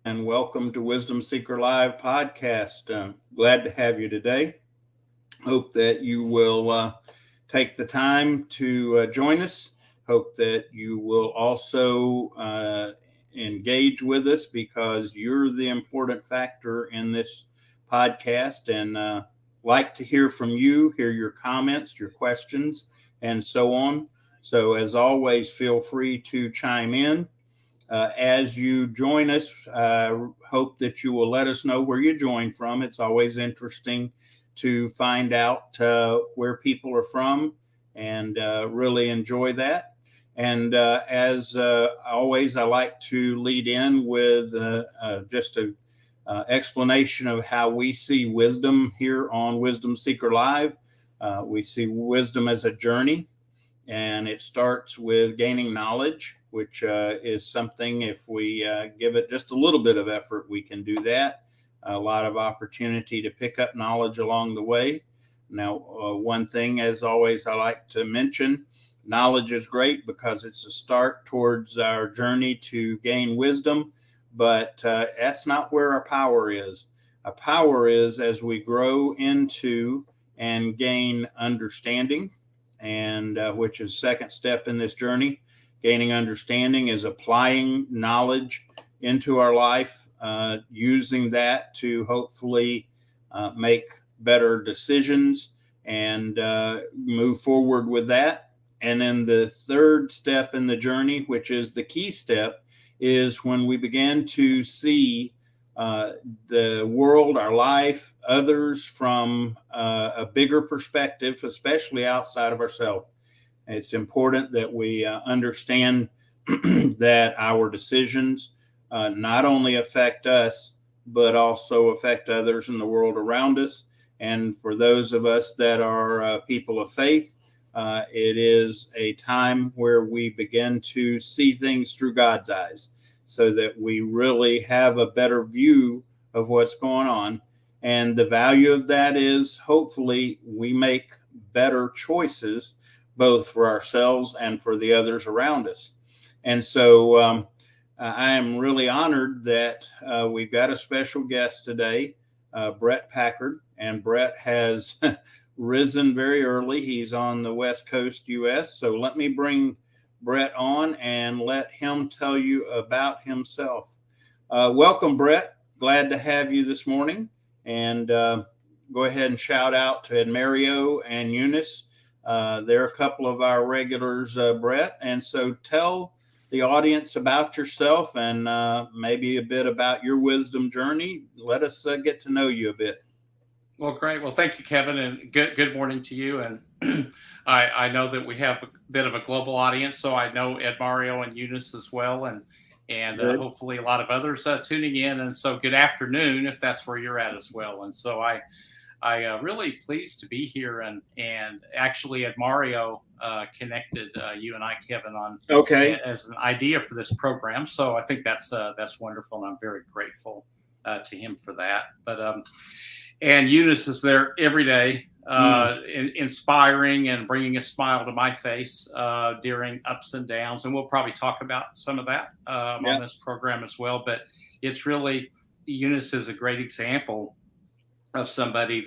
and welcome to Wisdom Seeker Live podcast. Glad to have you today. Hope that you will take the time to join us. Hope that you will also engage with us because you're the important factor in this podcast, and like to hear from you, hear your comments, your questions, and so on. So, as always, feel free to chime in. As you join us, hope that you will let us know where you join from. It's always interesting to find out where people are from and really enjoy that. And as always, I like to lead in with just a explanation of how we see wisdom here on Wisdom Seeker Live. We see wisdom as a journey, and it starts with gaining knowledge, which is something, if we give it just a little bit of effort, we can do that. A lot of opportunity to pick up knowledge along the way. Now, one thing, as always, I like to mention, knowledge is great because it's a start towards our journey to gain wisdom, but that's not where our power is. Our power is as we grow into and gain understanding, and which is second step in this journey. Gaining understanding is applying knowledge into our life, using that to hopefully make better decisions and move forward with that. And then the third step in the journey, which is the key step, is when we begin to see the world, our life, others from a bigger perspective, especially outside of ourselves. It's important that we understand that our decisions not only affect us, but also affect others in the world around us. And for those of us that are people of faith, it is a time where we begin to see things through God's eyes, so that we really have a better view of what's going on. And the value of that is hopefully we make better choices, both for ourselves and for the others around us. And so I am really honored that we've got a special guest today, Bret Packard. And Bret has risen very early. He's on the West Coast, U.S. So let me bring Bret on and let him tell you about himself. Welcome, Bret. Glad to have you this morning. And go ahead and shout out to Mario and Eunice. They're a couple of our regulars, Bret. And so tell the audience about yourself and maybe a bit about your wisdom journey. Let us get to know you a bit. Well, great. Well, thank you, Kevin, and good morning to you. And I know that we have a bit of a global audience, so I know Ed, Mario, and Eunice as well, and hopefully a lot of others tuning in. And so good afternoon, if that's where you're at as well. And so I really pleased to be here, and actually Ed, Mario connected you and I, Kevin, on as an idea for this program. So I think that's wonderful, and I'm very grateful to him for that. But and Eunice is there every day, inspiring and bringing a smile to my face during ups and downs. And we'll probably talk about some of that on this program as well. But it's really, Eunice is a great example of somebody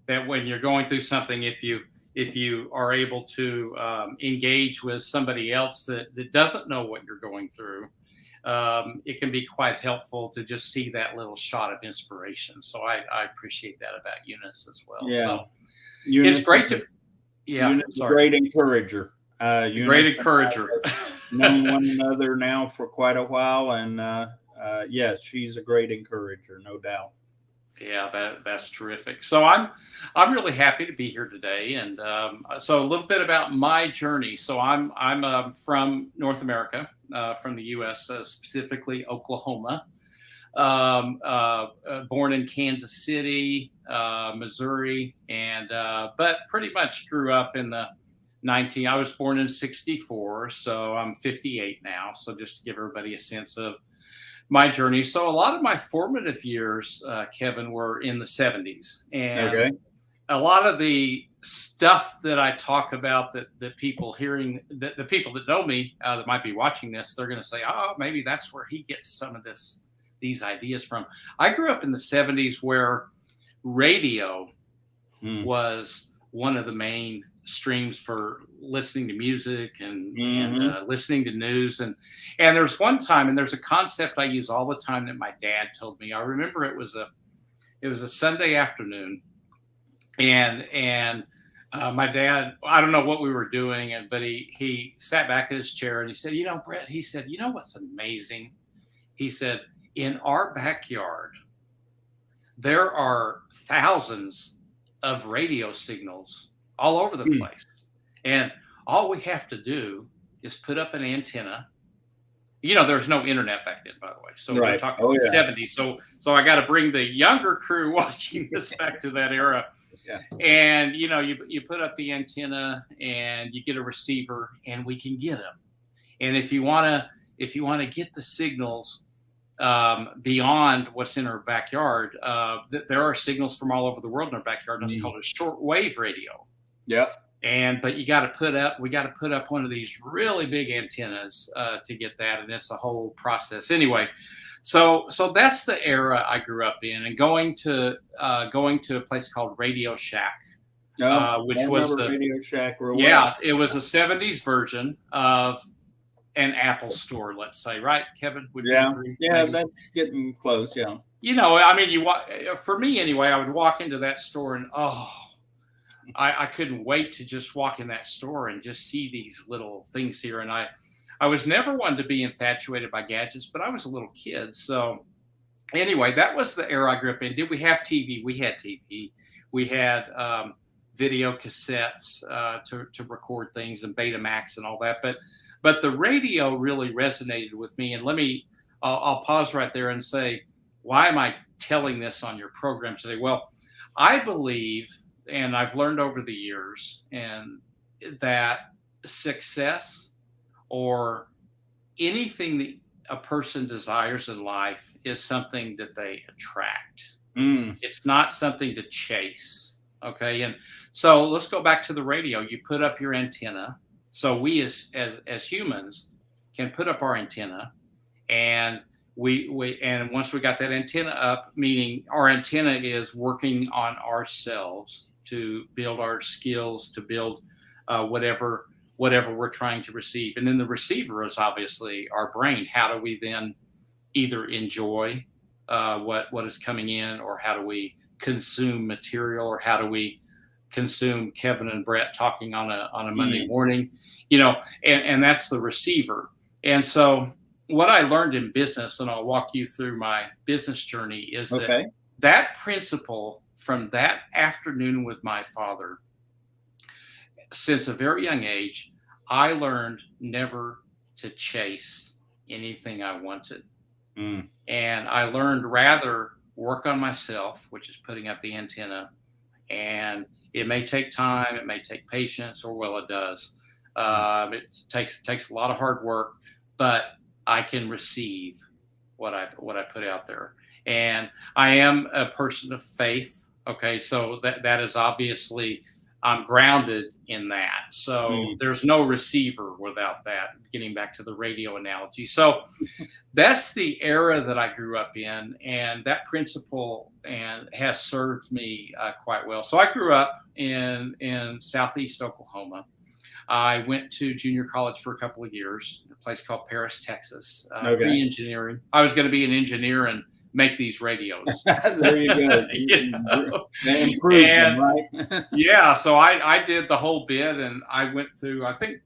that when you're going through something, if you are able to engage with somebody else that doesn't know what you're going through, it can be quite helpful to just see that little shot of inspiration. So I appreciate that about Eunice as well. Yeah. So Eunice, it's great to, Eunice, great encourager. Great encourager. Known one another now for quite a while, and yes, she's a great encourager, no doubt. Yeah, that's terrific. So I'm really happy to be here today, and so a little bit about my journey. So I'm from North America, from the U.S., specifically Oklahoma. Born in Kansas City, Missouri, and but pretty much grew up in the I was born in 1964, so I'm 58 now. So just to give everybody a sense of my journey. So a lot of my formative years, Kevin, were in the 1970s. And a lot of the stuff that I talk about that people hearing, the people that know me that might be watching this, they're going to say, oh, maybe that's where he gets some of these these ideas from? I grew up in the 70s where radio was one of the main streams for listening to music and listening to news. And there's one time, and there's a concept I use all the time that my dad told me. I remember it was a Sunday afternoon, and my dad, I don't know what we were doing, but he sat back in his chair and he said, Brett, he said, what's amazing? He said, in our backyard, there are thousands of radio signals all over the place. And all we have to do is put up an antenna. There's no internet back then, by the way. So we're talking the 70s. So I got to bring the younger crew watching this back to that era. Yeah. And, you put up the antenna and you get a receiver and we can get them. And if you want to get the signals beyond what's in our backyard, there are signals from all over the world in our backyard. And it's called a shortwave radio. Yeah. But we got to put up one of these really big antennas to get that. And it's a whole process anyway. So that's the era I grew up in, and going to a place called Radio Shack, which was the Radio Shack. It was a 70s version of an Apple store, let's say, right, Kevin? Would you agree? Yeah, that's getting close. Yeah. For me anyway, I would walk into that store and I couldn't wait to just walk in that store and just see these little things here. And I was never one to be infatuated by gadgets, but I was a little kid. So anyway, that was the era I grew up in. Did we have TV? We had TV. We had video cassettes to record things and Betamax and all that. But the radio really resonated with me. And I'll pause right there and say, why am I telling this on your program today? Well, I believe, and I've learned over the years, and that success or anything that a person desires in life is something that they attract. It's not something to chase. Okay. And so let's go back to the radio. You put up your antenna. So we as humans can put up our antenna, and and once we got that antenna up, meaning our antenna is working on ourselves to build our skills, to build whatever we're trying to receive. And then the receiver is obviously our brain. How do we then either enjoy what is coming in, or how do we consume material, or how do we consume Kevin and Bret talking on a Monday morning, and that's the receiver. And so what I learned in business, and I'll walk you through my business journey, is that principle from that afternoon with my father. Since a very young age, I learned never to chase anything I wanted. And I learned rather work on myself, which is putting up the antenna. And it may take time, it may take patience, or it does. It takes a lot of hard work, but I can receive what I put out there. And I am a person of faith. Okay, so that is obviously, I'm grounded in that. So there's no receiver without that, getting back to the radio analogy. So that's the era that I grew up in, and that principle has served me quite well. So I grew up in Southeast Oklahoma. I went to junior college for a couple of years, a place called Paris, Texas, for engineering. I was going to be an engineer and make these radios. There you go. They improved them, right? Yeah, so I did the whole bit, and I went through, I think,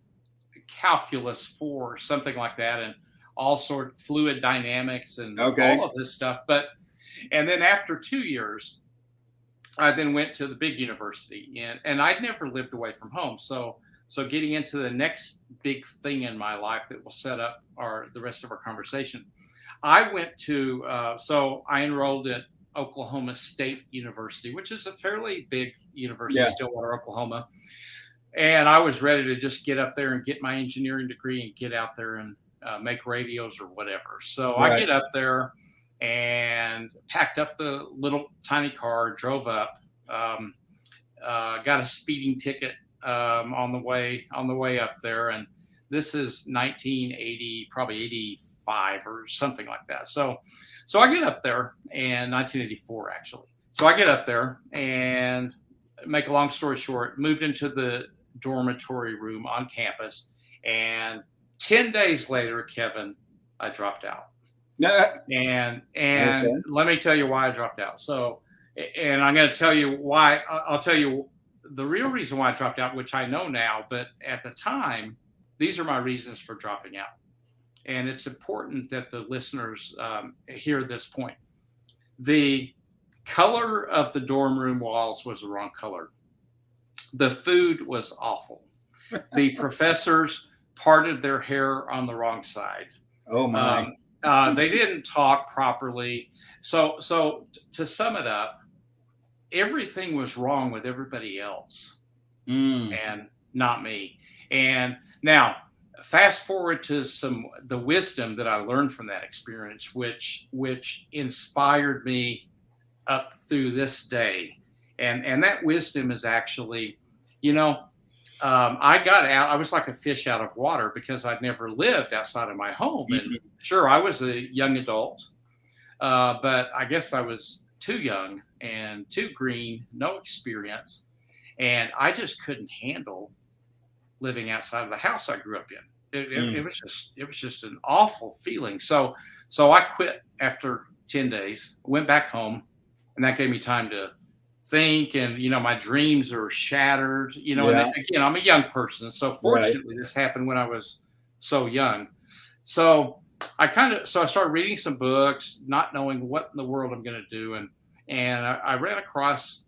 calculus 4, something like that, and all sort of fluid dynamics and all of this stuff. And then after 2 years, I then went to the big university, and I'd never lived away from home. So getting into the next big thing in my life that will set up the rest of our conversation, I went to, so I enrolled at Oklahoma State University, which is a fairly big university, Stillwater, Oklahoma. And I was ready to just get up there and get my engineering degree and get out there and make radios or whatever. So I get up there and packed up the little tiny car, drove up, got a speeding ticket on the way up there, and This is 1980, probably 85 or something like that. So I get up there, and 1984 actually. So I get up there, and make a long story short, moved into the dormitory room on campus, and 10 days later, Kevin, I dropped out. And Okay. let me tell you why I dropped out. So, and I'm going to tell you why. I'll tell you the real reason why I dropped out, which I know now, but at the time, these are my reasons for dropping out. And it's important that the listeners hear this point. The color of the dorm room walls was the wrong color. The food was awful. The professors parted their hair on the wrong side. Oh my. They didn't talk properly. So to sum it up, everything was wrong with everybody else and not me. And now fast forward to the wisdom that I learned from that experience, which inspired me up through this day. And that wisdom is actually, I got out. I was like a fish out of water because I'd never lived outside of my home. And sure, I was a young adult, but I guess I was too young and too green, no experience. And I just couldn't handle living outside of the house I grew up in. It was just an awful feeling. So I quit after 10 days, went back home, and that gave me time to think. And, my dreams are shattered, and again, I'm a young person. So fortunately, this happened when I was so young. So I started reading some books, not knowing what in the world I'm going to do. And I ran across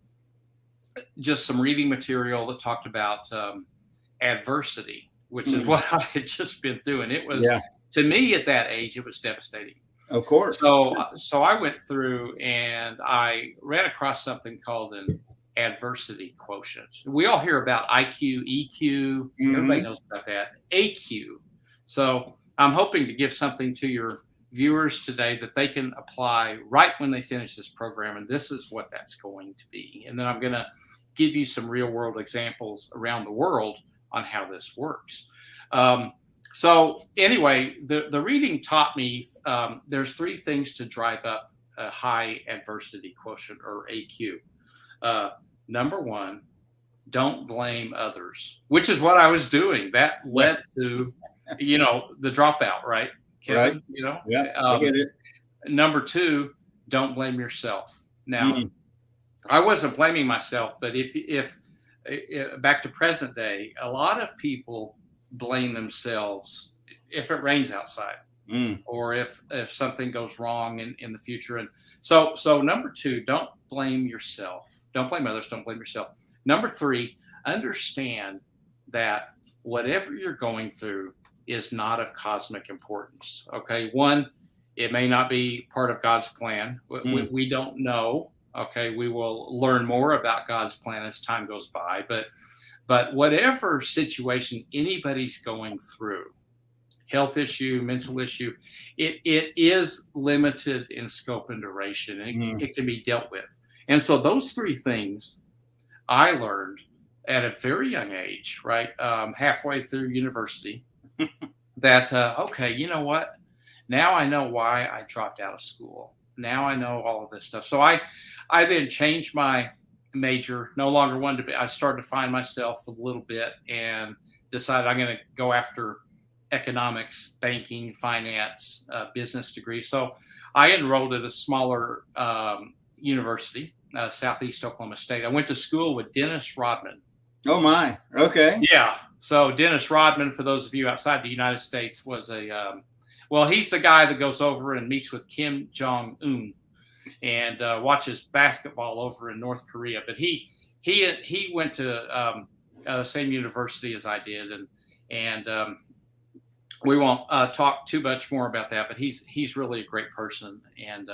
just some reading material that talked about adversity, which is what I had just been through. And it was, to me at that age, it was devastating. Of course. So I went through and I ran across something called an adversity quotient. We all hear about IQ, EQ. Everybody knows about that. AQ. So I'm hoping to give something to your viewers today that they can apply right when they finish this program. And this is what that's going to be. And then I'm going to give you some real world examples around the world on how this works. So anyway, the reading taught me there's three things to drive up a high adversity quotient, or AQ. Number one, don't blame others, which is what I was doing. That led to, the dropout, right, Kevin? Right. I get it. Number two, don't blame yourself. Now, I wasn't blaming myself, but if back to present day, a lot of people blame themselves if it rains outside or if something goes wrong in the future. And so number two, don't blame yourself. Don't blame others. Don't blame yourself. Number three, understand that whatever you're going through is not of cosmic importance. Okay. One, it may not be part of God's plan. We don't know. Okay. We will learn more about God's plan as time goes by, but whatever situation anybody's going through, health issue, mental issue, it is limited in scope and duration, and it can be dealt with. And so those three things I learned at a very young age, right? Halfway through university, that, okay, you know what? Now I know why I dropped out of school. Now I know all of this stuff. So I then changed my major, no longer wanted to be. I started to find myself a little bit and decided I'm going to go after economics, banking, finance, business degree. So I enrolled at a smaller university, Southeast Oklahoma State. I went to school with Dennis Rodman. Oh my. Okay. Yeah. So Dennis Rodman, for those of you outside the United States, was he's the guy that goes over and meets with Kim Jong-un and watches basketball over in North Korea. But he went to the same university as I did, and we won't talk too much more about that. But he's really a great person, and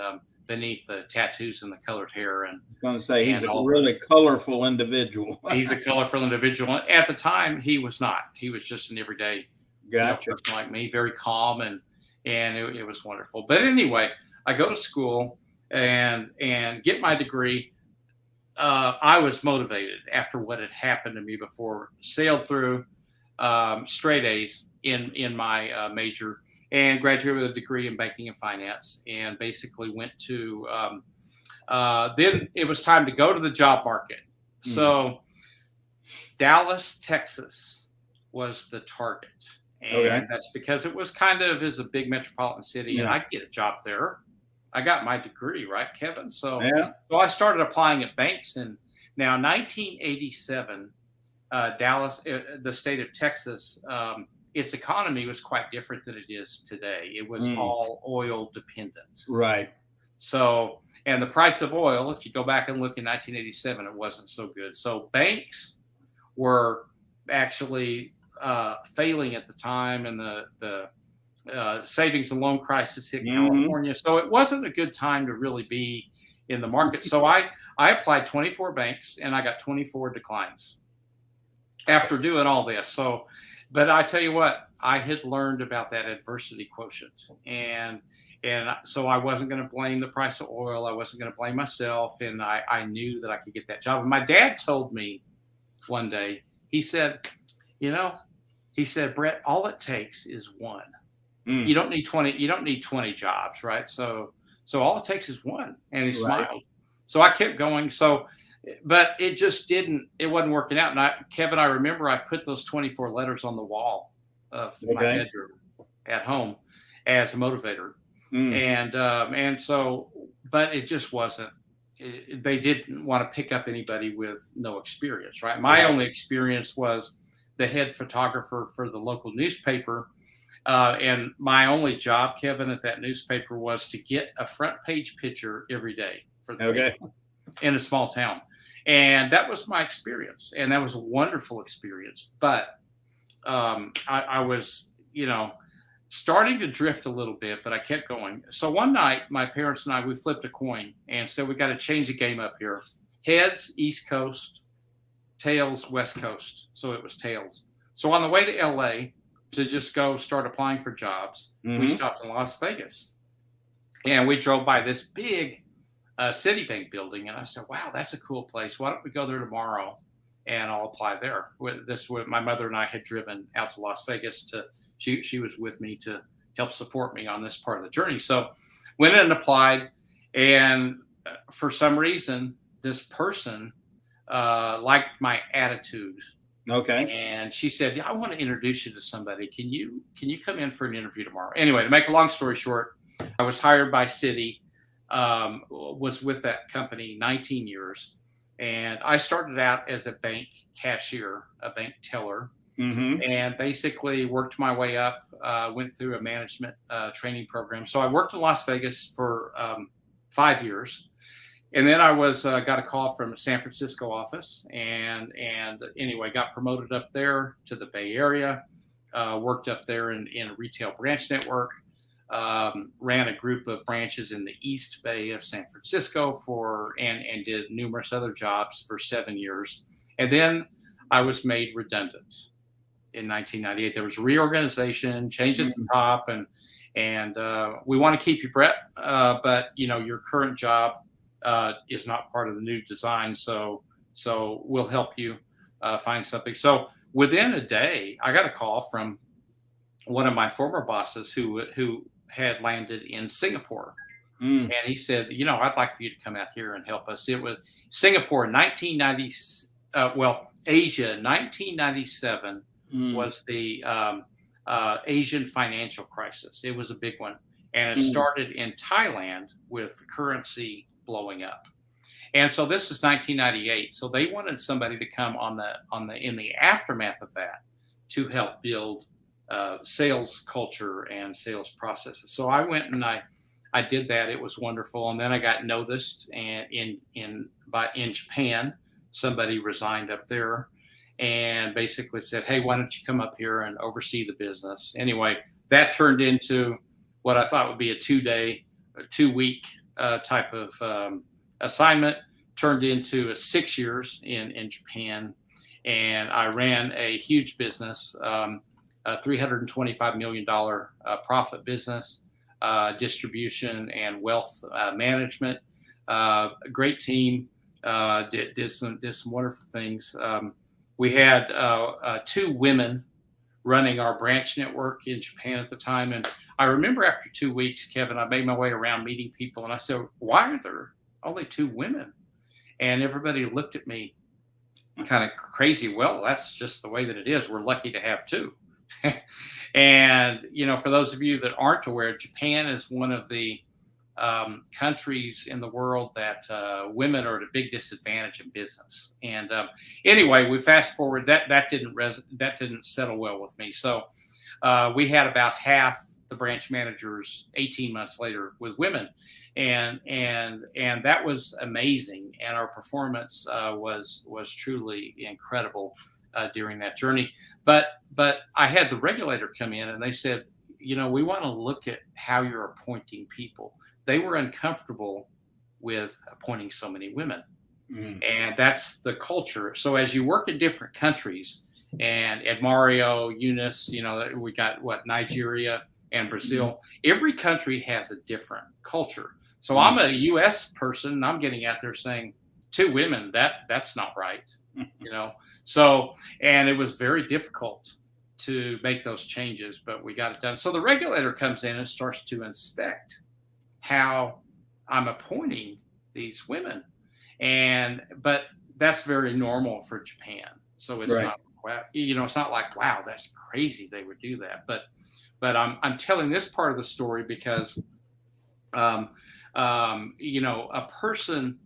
beneath the tattoos and the colored hair, and I was going to say he's a really colorful individual. He's a colorful individual. At the time, he was not. He was just an everyday person like me, very calm, and it was wonderful. But anyway, I go to school and get my degree. I was motivated after what had happened to me before. Sailed through straight A's in my major, and graduated with a degree in banking and finance, and basically went to. Then it was time to go to the job market. So Dallas, Texas was the target. And that's because it was kind of is a big metropolitan city, and I get a job there. I got my degree, right, Kevin? So I started applying at banks. And now 1987, Dallas, the state of Texas, its economy was quite different than it is today. It was all oil dependent. Right. So, and the price of oil, if you go back and look in 1987, it wasn't so good. So banks were actually failing at the time, and the savings and loan crisis hit California. So it wasn't a good time to really be in the market. So I applied 24 banks, and I got 24 declines after doing all this. So, but I tell you what, I had learned about that adversity quotient, and so I wasn't going to blame the price of oil. I wasn't going to blame myself. And I knew that I could get that job. And my dad told me one day, he said, Bret, all it takes is one. You don't need 20. You don't need 20 jobs, right? So all it takes is one. And he smiled. So I kept going. So, but it just didn't. It wasn't working out. And Kevin, I remember I put those 24 letters on the wall of my bedroom at home as a motivator. And so, but it just wasn't. They didn't want to pick up anybody with no experience, right? My only experience was the head photographer for the local newspaper. And my only job, Kevin, at that newspaper was to get a front page picture every day for the paper in a small town. And that was my experience. And that was a wonderful experience. But I was, starting to drift a little bit, but I kept going. So one night, my parents and I, we flipped a coin and said, we got to change the game up here. Heads, East Coast, tails, West Coast. So it was tails. So on the way to LA to just go start applying for jobs, we stopped in Las Vegas. And we drove by this big Citibank building. And I said, wow, that's a cool place. Why don't we go there tomorrow and I'll apply there? My mother and I had driven out to Las Vegas she was with me to help support me on this part of the journey. So went in and applied. And for some reason, this person liked my attitude. Okay. And she said, I want to introduce you to somebody. Can you come in for an interview tomorrow? Anyway, to make a long story short, I was hired by Citi, was with that company 19 years. And I started out as a bank cashier, a bank teller. And basically worked my way up, went through a management training program. So I worked in Las Vegas for 5 years. And then I got a call from a San Francisco office and anyway, got promoted up there to the Bay Area, worked up there in a retail branch network, ran a group of branches in the East Bay of San Francisco and did numerous other jobs for 7 years. And then I was made redundant. In 1998, there was reorganization, change at the top, and we want to keep you, Bret, but your current job is not part of the new design, so we'll help you find something. So within a day, I got a call from one of my former bosses who had landed in Singapore, and he said, I'd like for you to come out here and help us. It was Singapore, 1990. Asia, 1997. Was the Asian financial crisis. It was a big one. And it started in Thailand with the currency blowing up. And so this is 1998. So they wanted somebody to come in the aftermath of that to help build sales culture and sales processes. So I went and I did that. It was wonderful. And then I got noticed, and in Japan, somebody resigned up there and basically said, hey, why don't you come up here and oversee the business? Anyway, that turned into what I thought would be a 2-week type of assignment, turned into 6 years in Japan. And I ran a huge business, a $325 million profit business, distribution and wealth management. A great team, did some wonderful things. We had 2 women running our branch network in Japan at the time. And I remember after 2 weeks, Kevin, I made my way around meeting people, and I said, "Why are there only 2 women?" And everybody looked at me kind of crazy. Well, that's just the way that it is. We're lucky to have 2. And, for those of you that aren't aware, Japan is one of the countries in the world that women are at a big disadvantage in business. And anyway, we fast forward. That didn't settle well with me. So we had about half the branch managers 18 months later with women, and that was amazing. And our performance was truly incredible during that journey. But I had the regulator come in, and they said, we want to look at how you're appointing people. They were uncomfortable with appointing so many women. And that's the culture. So as you work in different countries, and Ed Mario, Eunice, we got Nigeria and Brazil, every country has a different culture. So I'm a US person, and I'm getting out there saying 2 women, that's not right. So, and it was very difficult to make those changes, but we got it done. So the regulator comes in and starts to inspect how I'm appointing these women. But that's very normal for Japan. So it's not, it's not like, wow, that's crazy they would do that. But I'm telling this part of the story because, a person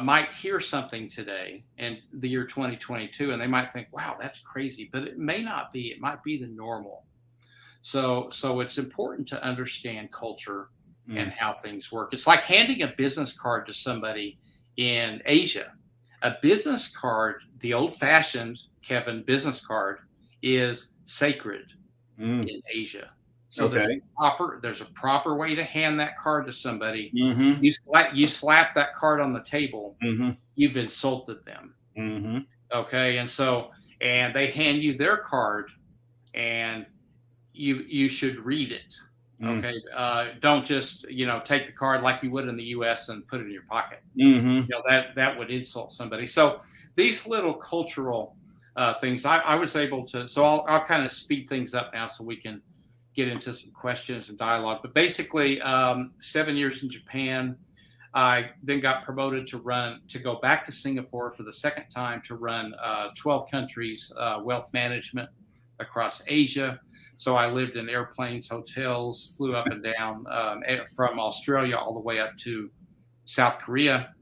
might hear something today in the year 2022, and they might think, wow, that's crazy, but it may not be. It might be the normal. So it's important to understand culture and how things work. It's like handing a business card to somebody in Asia. A business card, the old-fashioned, Kevin, business card is sacred in Asia. So there's a proper way to hand that card to somebody. You slap that card on the table, you've insulted them. Okay, and they hand you their card, and you should read it. Okay, don't just take the card like you would in the U.S. and put it in your pocket. That would insult somebody. So these little cultural things, I was able to. So I'll kind of speed things up now so we can get into some questions and dialogue. But basically, 7 years in Japan. I then got promoted to go back to Singapore for the second time to run 12 countries, wealth management across Asia. So I lived in airplanes, hotels, flew up and down from Australia all the way up to South Korea.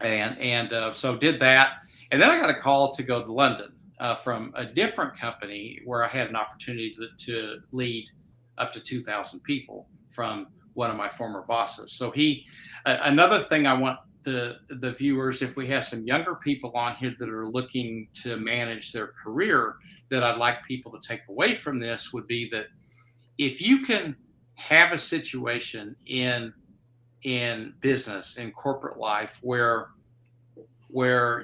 And so did that. And then I got a call to go to London from a different company where I had an opportunity to lead up to 2,000 people from one of my former bosses. So another thing I want the viewers, if we have some younger people on here that are looking to manage their career, that I'd like people to take away from this would be that if you can have a situation in business, in corporate life, where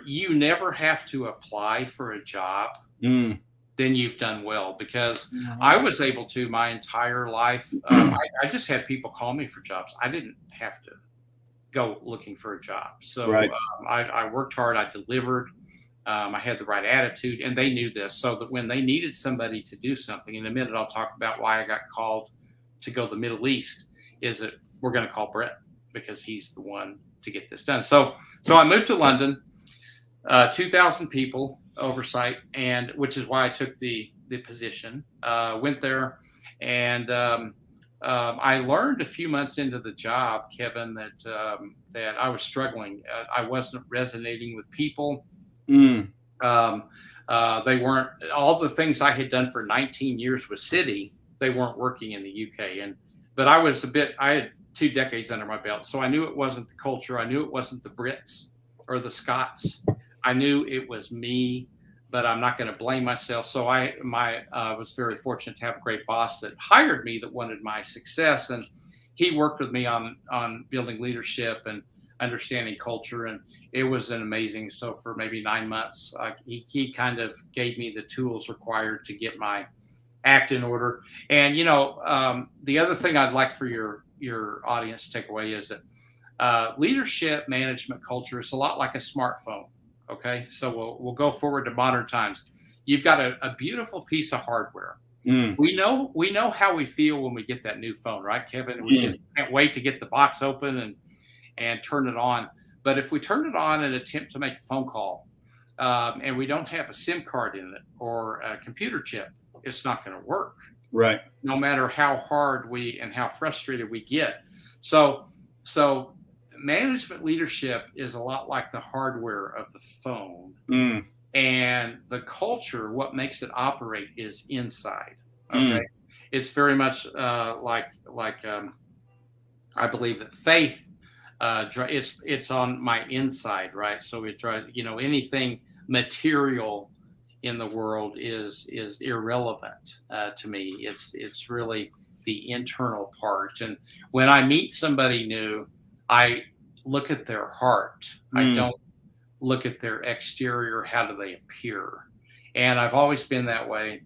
you never have to apply for a job, then you've done well. Because I was able to my entire life. I just had people call me for jobs. I didn't have to go looking for a job. So I worked hard. I delivered. I had the right attitude, and they knew this. So that when they needed somebody to do something, in a minute I'll talk about why I got called to go to the Middle East, is that we're going to call Bret because he's the one to get this done. So I moved to London, 2,000 people oversight, and which is why I took the position. Went there, and I learned a few months into the job, Kevin, that I was struggling. I wasn't resonating with people. They weren't, all the things I had done for 19 years with Citi, they weren't working in the UK. But I had 2 decades under my belt. So I knew it wasn't the culture. I knew it wasn't the Brits or the Scots. I knew it was me, but I'm not going to blame myself. So I was very fortunate to have a great boss that hired me, that wanted my success. And he worked with me on building leadership and understanding culture. And it was an amazing. So for maybe 9 months, he kind of gave me the tools required to get my act in order. And, the other thing I'd like for your audience to take away is that leadership management culture is a lot like a smartphone. Okay, so we'll go forward to modern times. you've got a beautiful piece of hardware. Mm. We know how we feel when we get that new phone, right, Kevin? We can't wait to get the box open and turn it on. But if we turn it on and attempt to make a phone call, and we don't have a SIM card in it or a computer chip, it's not going to work. Right. No matter how hard and how frustrated we get. So management leadership is a lot like the hardware of the phone. Mm. And the culture, what makes it operate is inside. Okay. It's very much like I believe that faith, it's on my inside, right? So anything material in the world is irrelevant to me. It's really the internal part. And when I meet somebody new, I look at their heart. I don't look at their exterior. How do they appear? And I've always been that way.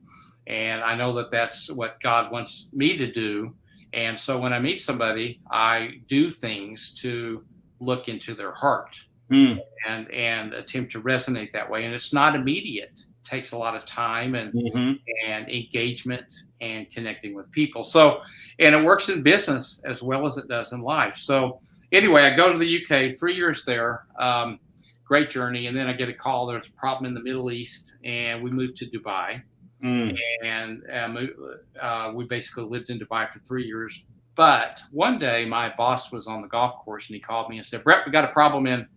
And I know that that's what God wants me to do. And so when I meet somebody, I do things to look into their heart and attempt to resonate that way. And it's not immediate. It takes a lot of time and engagement and connecting with people. So, and it works in business as well as it does in life. So anyway, I go to the UK, 3 years there. Great journey. And then I get a call. There's a problem in the Middle East, and we moved to Dubai. And we basically lived in Dubai for 3 years. But one day my boss was on the golf course and he called me and said, Bret, we got a problem in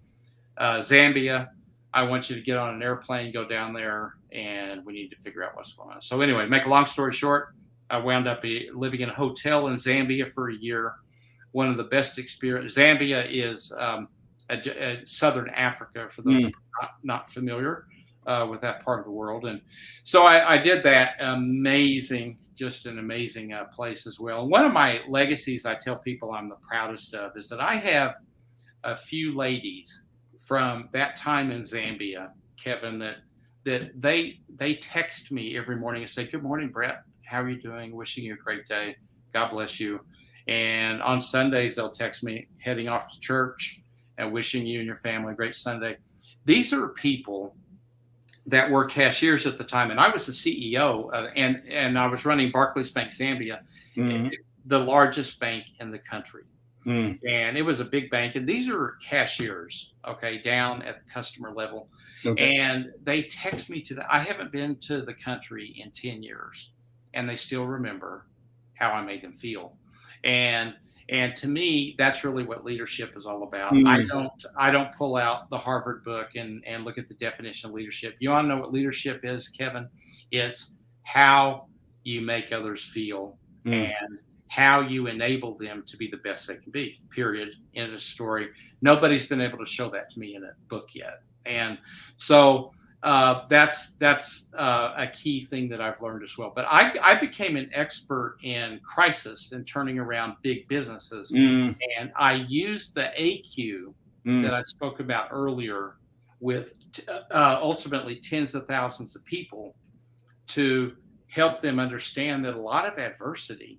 Zambia. I want you to get on an airplane, go down there, and we need to figure out what's going on. So anyway, make a long story short, I wound up living in a hotel in Zambia for a year. One of the best experiences. Zambia is Southern Africa, for those not familiar with that part of the world. And so I did that. Just an amazing place as well. And one of my legacies I tell people I'm the proudest of is that I have a few ladies from that time in Zambia, Kevin, that they text me every morning and say, good morning, Bret. How are you doing? Wishing you a great day. God bless you. And on Sundays, they'll text me heading off to church and wishing you and your family a great Sunday. These are people that were cashiers at the time. And I was the CEO and I was running Barclays Bank Zambia, the largest bank in the country. And it was a big bank. And these are cashiers, okay, down at the customer level. Okay. And they text me I haven't been to the country in 10 years. And they still remember how I made them feel. And to me, that's really what leadership is all about. I don't pull out the Harvard book and look at the definition of leadership. You want to know what leadership is, Kevin? It's how you make others feel and how you enable them to be the best they can be, period. End of story. Nobody's been able to show that to me in a book yet. And so that's a key thing that I've learned as well. But I became an expert in crisis and turning around big businesses. And I used the AQ that I spoke about earlier with ultimately tens of thousands of people to help them understand that a lot of adversity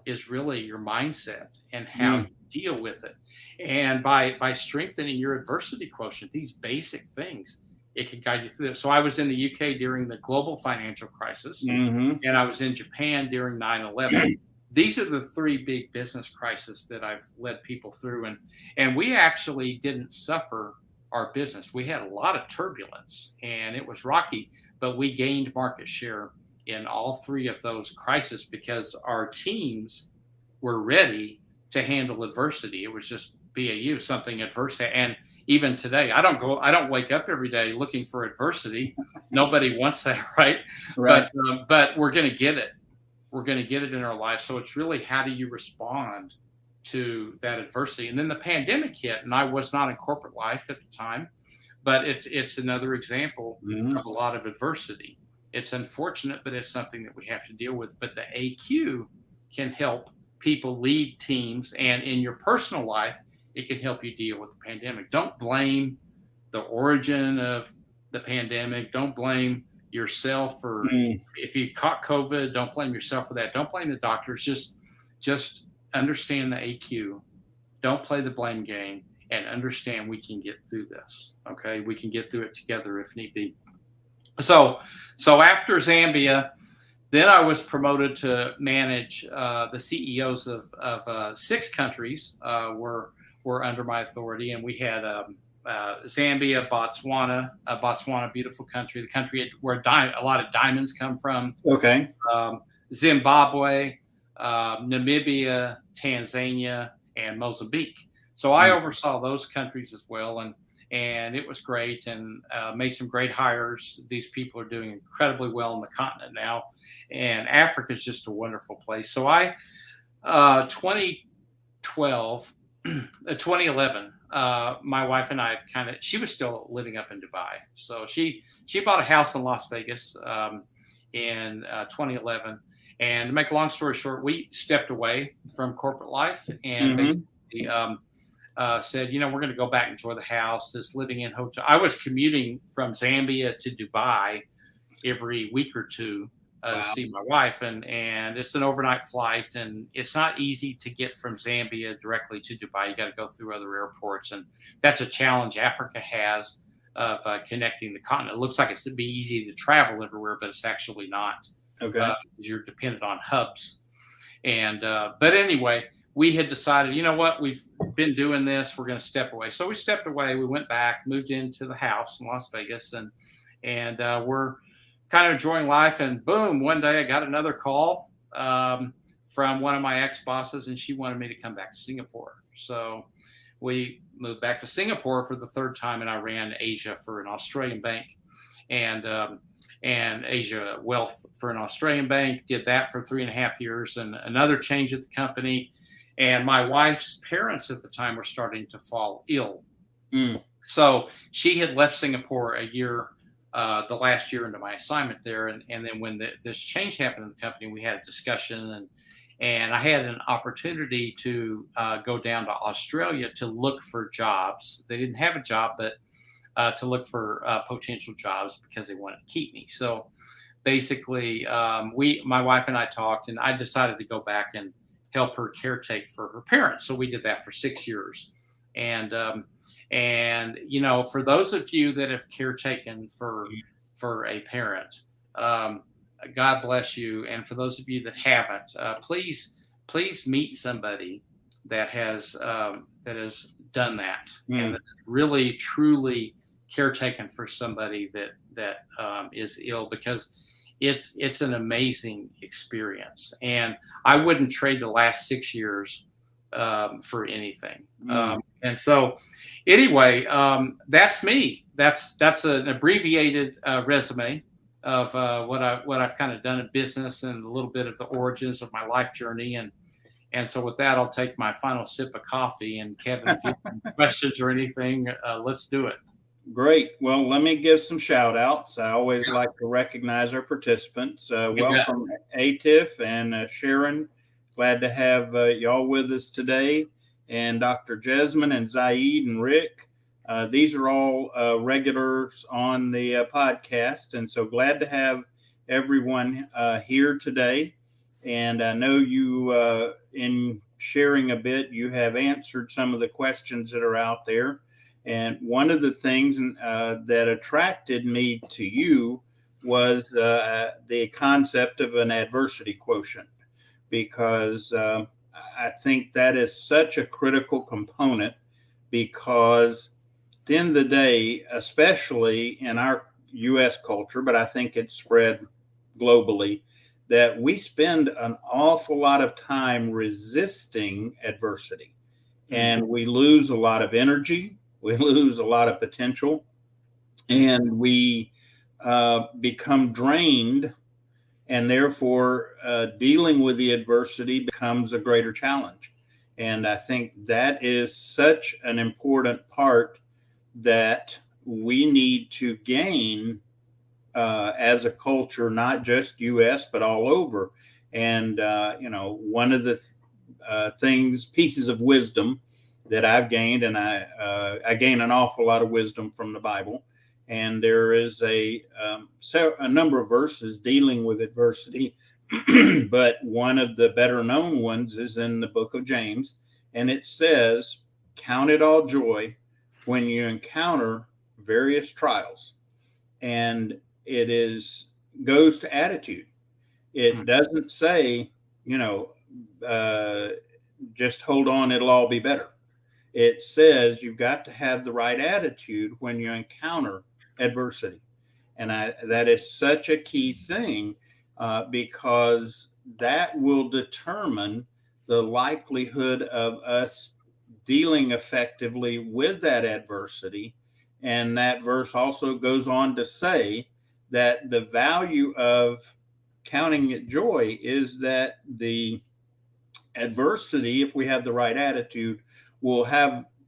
is really your mindset and how you deal with it. And by strengthening your adversity quotient, these basic things, it can guide you through it. So I was in the UK during the global financial crisis, and I was in Japan during 9/11. These are the three big business crises that I've led people through. And we actually didn't suffer our business. We had a lot of turbulence and it was rocky, but we gained market share in all three of those crises because our teams were ready to handle adversity. It was just BAU, something adverse. And even today, I don't wake up every day looking for adversity. Nobody wants that, right? But we're going to get it. We're going to get it in our life. So it's really, how do you respond to that adversity? And then the pandemic hit, and I was not in corporate life at the time, but it's another example of a lot of adversity. It's unfortunate, but it's something that we have to deal with. But the AQ can help people lead teams, and in your personal life, it can help you deal with the pandemic. Don't blame the origin of the pandemic. Don't blame yourself for if you caught COVID. Don't blame yourself for that. Don't blame the doctors. Just understand the AQ. Don't play the blame game, and understand we can get through this. Okay, we can get through it together if need be. So after Zambia, then I was promoted to manage the CEOs of 6 countries were under my authority, and we had Zambia, Botswana, beautiful country, the country where a lot of diamonds come from. Okay. Zimbabwe, Namibia, Tanzania, and Mozambique. So I oversaw those countries as well, and it was great, and made some great hires. These people are doing incredibly well on the continent now, and Africa is just a wonderful place. So 2012, 2011, my wife and I she was still living up in Dubai. So she bought a house in Las Vegas in 2011. And to make a long story short, we stepped away from corporate life and basically said, we're going to go back and enjoy the house. This living in hotel. I was commuting from Zambia to Dubai every week or two to see my wife, and it's an overnight flight, and it's not easy to get from Zambia directly to Dubai. You got to go through other airports, and that's a challenge Africa has of connecting the continent. It looks like it's to be easy to travel everywhere, but it's actually not. Okay. You're dependent on hubs. And but anyway, we had decided, what, we've been doing this, we're going to step away. So we stepped away, we went back, moved into the house in Las Vegas, and we're kind of enjoying life. And boom, one day I got another call from one of my ex-bosses, and she wanted me to come back to Singapore. So we moved back to Singapore for the third time, and I ran Asia for an Australian bank. And Asia Wealth for an Australian bank, did that for 3.5 years, and another change at the company. And my wife's parents at the time were starting to fall ill. So she had left Singapore a year, the last year into my assignment there. And then when this change happened in the company, we had a discussion, and I had an opportunity to go down to Australia to look for jobs. They didn't have a job, but to look for potential jobs because they wanted to keep me. So basically, my wife and I talked, and I decided to go back and help her caretake for her parents. So we did that for 6 years. And for those of you that have caretaken for a parent, God bless you. And for those of you that haven't, please meet somebody that has done that and that's really truly caretaken for somebody that is ill, because it's an amazing experience, and I wouldn't trade the last 6 years for anything. And so anyway, that's me. That's an abbreviated resume of what I've kind of done in business, and a little bit of the origins of my life journey. And so with that, I'll take my final sip of coffee. And Kevin, if you have questions or anything, let's do it. Great. Well, let me give some shout outs. I always like to recognize our participants. Welcome, Atif and Sharon. Glad to have y'all with us today. And Dr. Jesmine and Zaid and Rick. These are all regulars on the podcast. And so glad to have everyone here today. And I know you, in sharing a bit, you have answered some of the questions that are out there. And one of the things that attracted me to you was the concept of an adversity quotient, because I think that is such a critical component, because at the end of the day, especially in our U.S. culture, but I think it's spread globally, that we spend an awful lot of time resisting adversity, and we lose a lot of energy. We lose a lot of potential, and we become drained, and therefore dealing with the adversity becomes a greater challenge. And I think that is such an important part that we need to gain as a culture, not just U.S., but all over. And, one of the pieces of wisdom that I've gained, and I gain an awful lot of wisdom from the Bible. And there is a number of verses dealing with adversity, but one of the better known ones is in the book of James. And it says, "Count it all joy when you encounter various trials." And it is goes to attitude. It doesn't say, just hold on, it'll all be better. It says you've got to have the right attitude when you encounter adversity. And that is such a key thing, because that will determine the likelihood of us dealing effectively with that adversity. And that verse also goes on to say that the value of counting it joy is that the adversity, if we have the right attitude, will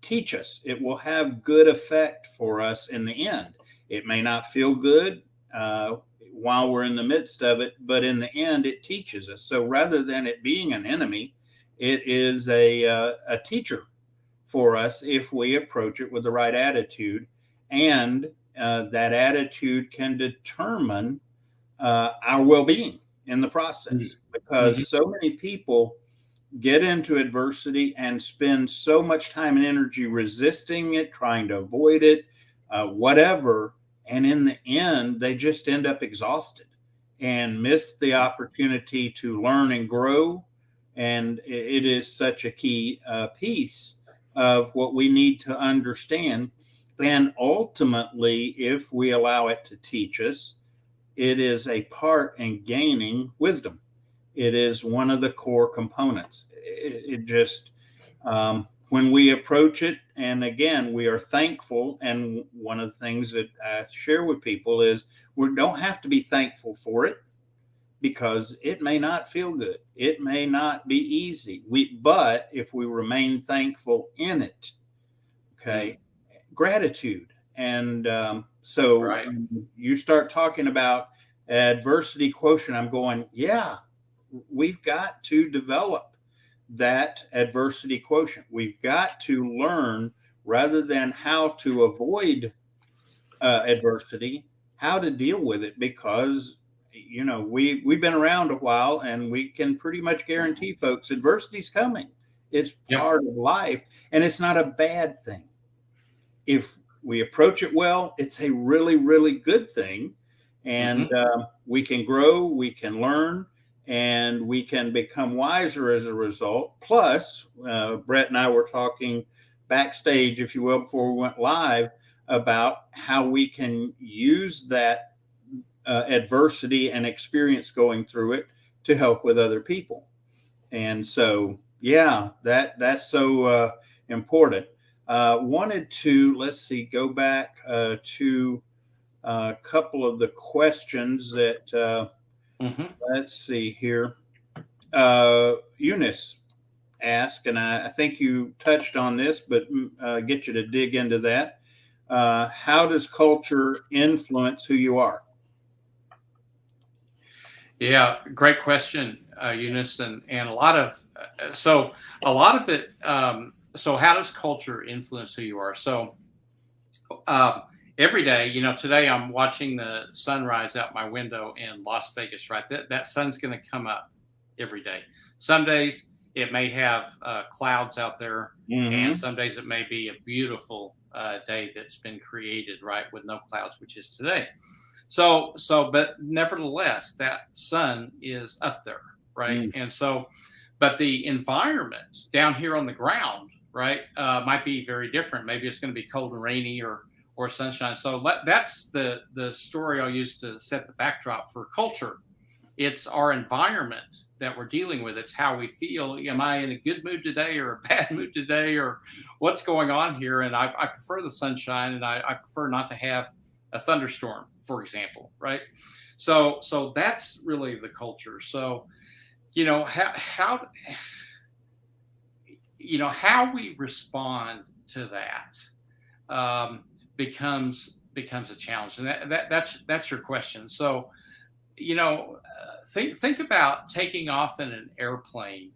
teach us. It will have good effect for us in the end. It may not feel good while we're in the midst of it, but in the end, it teaches us. So rather than it being an enemy, it is a teacher for us if we approach it with the right attitude. And that attitude can determine our well-being in the process, because so many people get into adversity and spend so much time and energy resisting it, trying to avoid it, whatever. And in the end, they just end up exhausted and miss the opportunity to learn and grow. And it is such a key piece of what we need to understand. And ultimately, if we allow it to teach us, it is a part in gaining wisdom. It is one of the core components. It just, when we approach it, and again, we are thankful. And one of the things that I share with people is we don't have to be thankful for it, because it may not feel good. It may not be easy. But if we remain thankful in it, okay, gratitude. And so when you start talking about adversity quotient, I'm going, yeah, we've got to develop that adversity quotient. We've got to learn, rather than how to avoid adversity, how to deal with it, because we've been around a while, and we can pretty much guarantee folks adversity's coming. It's part of life, and it's not a bad thing. If we approach it well, it's a really, really good thing. And we can grow, we can learn, and we can become wiser as a result. Plus, Bret and I were talking backstage, if you will, before we went live, about how we can use that adversity and experience going through it to help with other people. And so, yeah, that's so important. Wanted to, go back to a couple of the questions that, let's see here. Eunice asked, and I think you touched on this, but get you to dig into that. How does culture influence who you are? Yeah, great question, Eunice, and a lot of it. So how does culture influence who you are? So every day, today I'm watching the sunrise out my window in Las Vegas. Right, that sun's going to come up every day. Some days it may have clouds out there, and some days it may be a beautiful day that's been created, right, with no clouds, which is today. So, but nevertheless, that sun is up there, right? And so, but the environment down here on the ground, right, might be very different. Maybe it's going to be cold and rainy or sunshine. So that's the story I'll use to set the backdrop for culture. It's our environment that we're dealing with. It's how we feel. Am I in a good mood today or a bad mood today, or what's going on here? And I prefer the sunshine, and I prefer not to have a thunderstorm, for example, right? So that's really the culture. So, how we respond to that becomes a challenge, and that's your question. So, think about taking off in an airplane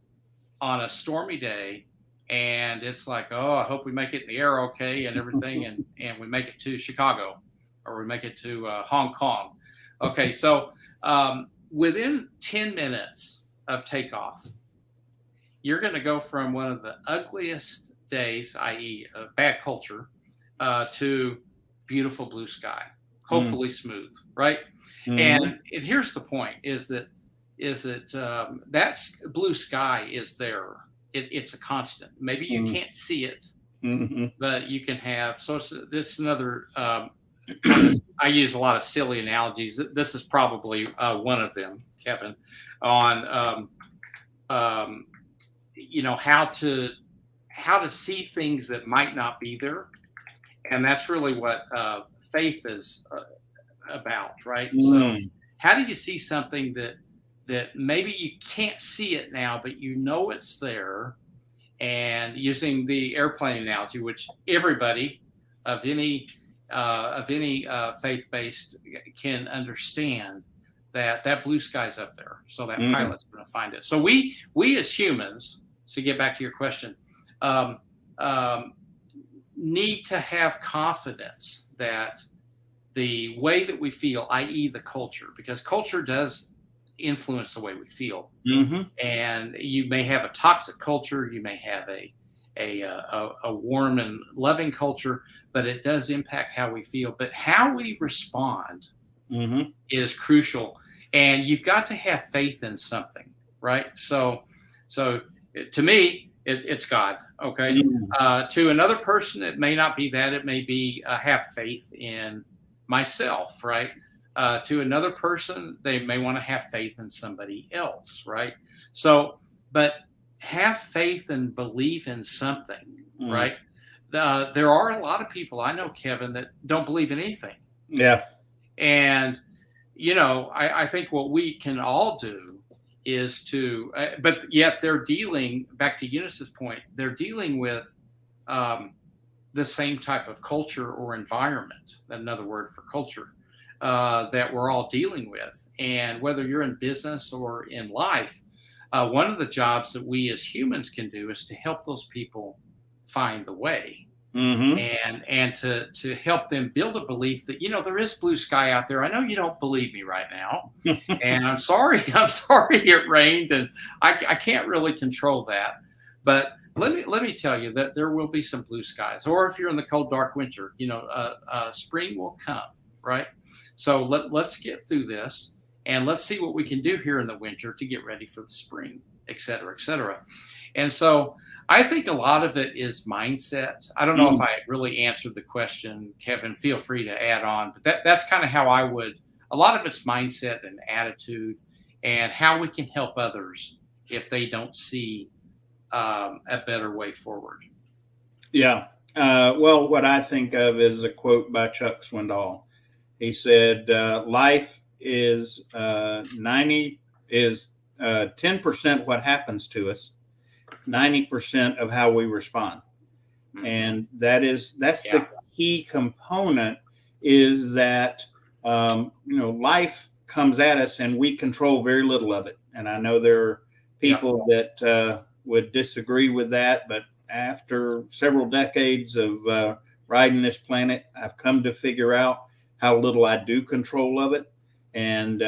on a stormy day, and it's like, oh, I hope we make it in the air okay and everything, and we make it to Chicago, or we make it to Hong Kong. Okay, so within 10 minutes of takeoff, you're going to go from one of the ugliest days, i.e. bad culture, to beautiful blue sky. hopefully smooth, right? Mm-hmm. And here's the point: is that that's blue sky is there. It's a constant. Maybe you can't see it, but you can have. So this is another kind of. I use a lot of silly analogies. This is probably one of them, Kevin, on how to see things that might not be there, and that's really what faith is about, right? So how do you see something that maybe you can't see it now, but you know it's there? And using the airplane analogy, which everybody of any faith-based can understand, that blue sky's up there, so that pilot's going to find it. So we as humans, to get back to your question, need to have confidence that the way that we feel, i.e. the culture, because culture does influence the way we feel. And you may have a toxic culture, you may have a warm and loving culture, but it does impact how we feel. But how we respond is crucial, and you've got to have faith in something, right? So to me, it's God. Okay. To another person, it may not be that. It may be have faith in myself, right? To another person, they may want to have faith in somebody else, right? So, but have faith and believe in something, right? There are a lot of people I know, Kevin, that don't believe in anything. Yeah. And, I think what we can all do is to, but yet they're dealing, back to Eunice's point, they're dealing with the same type of culture or environment, another word for culture, that we're all dealing with. And whether you're in business or in life, one of the jobs that we as humans can do is to help those people find the way. And to help them build a belief that, there is blue sky out there. I know you don't believe me right now, and I'm sorry it rained, and I can't really control that. But let me tell you that there will be some blue skies. Or if you're in the cold, dark winter, spring will come, right? So let's get through this, and let's see what we can do here in the winter to get ready for the spring, et cetera, et cetera. And so I think a lot of it is mindset. I don't know if I really answered the question, Kevin. Feel free to add on. But that's kind of how I would. A lot of it's mindset and attitude, and how we can help others if they don't see a better way forward. Yeah. Well, what I think of is a quote by Chuck Swindoll. He said, "Life is 10% what happens to us, 90% of how we respond." And that's the key component, is that life comes at us and we control very little of it. And I know there are people that would disagree with that, but after several decades of riding this planet, I've come to figure out how little I do control of it. And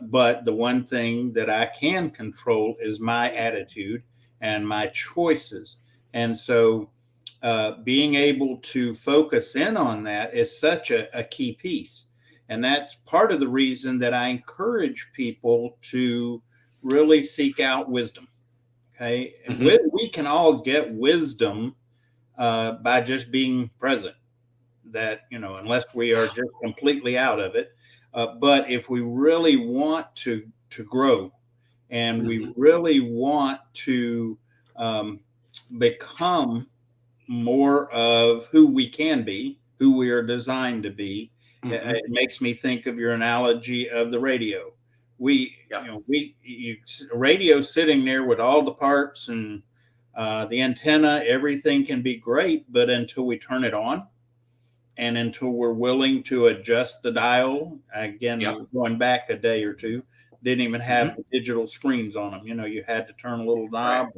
but the one thing that I can control is my attitude and my choices. And so being able to focus in on that is such a key piece. And that's part of the reason that I encourage people to really seek out wisdom. Okay. We can all get wisdom by just being present, that, unless we are just completely out of it. But if we really want to grow, and we really want to become more of who we can be, who we are designed to be, it makes me think of your analogy of the radio. Radio sitting there with all the parts and the antenna, everything can be great, but until we turn it on, and until we're willing to adjust the dial, again, going back a day or two, didn't even have the digital screens on them. You had to turn a little knob.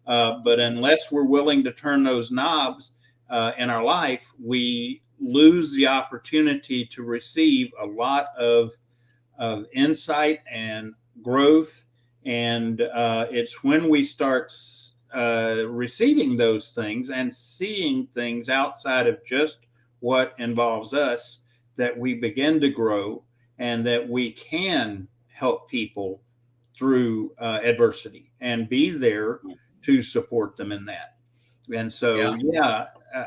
But unless we're willing to turn those knobs in our life, we lose the opportunity to receive a lot of insight and growth. And it's when we start receiving those things and seeing things outside of just what involves us, that we begin to grow and that we can help people through adversity and be there to support them in that. And so,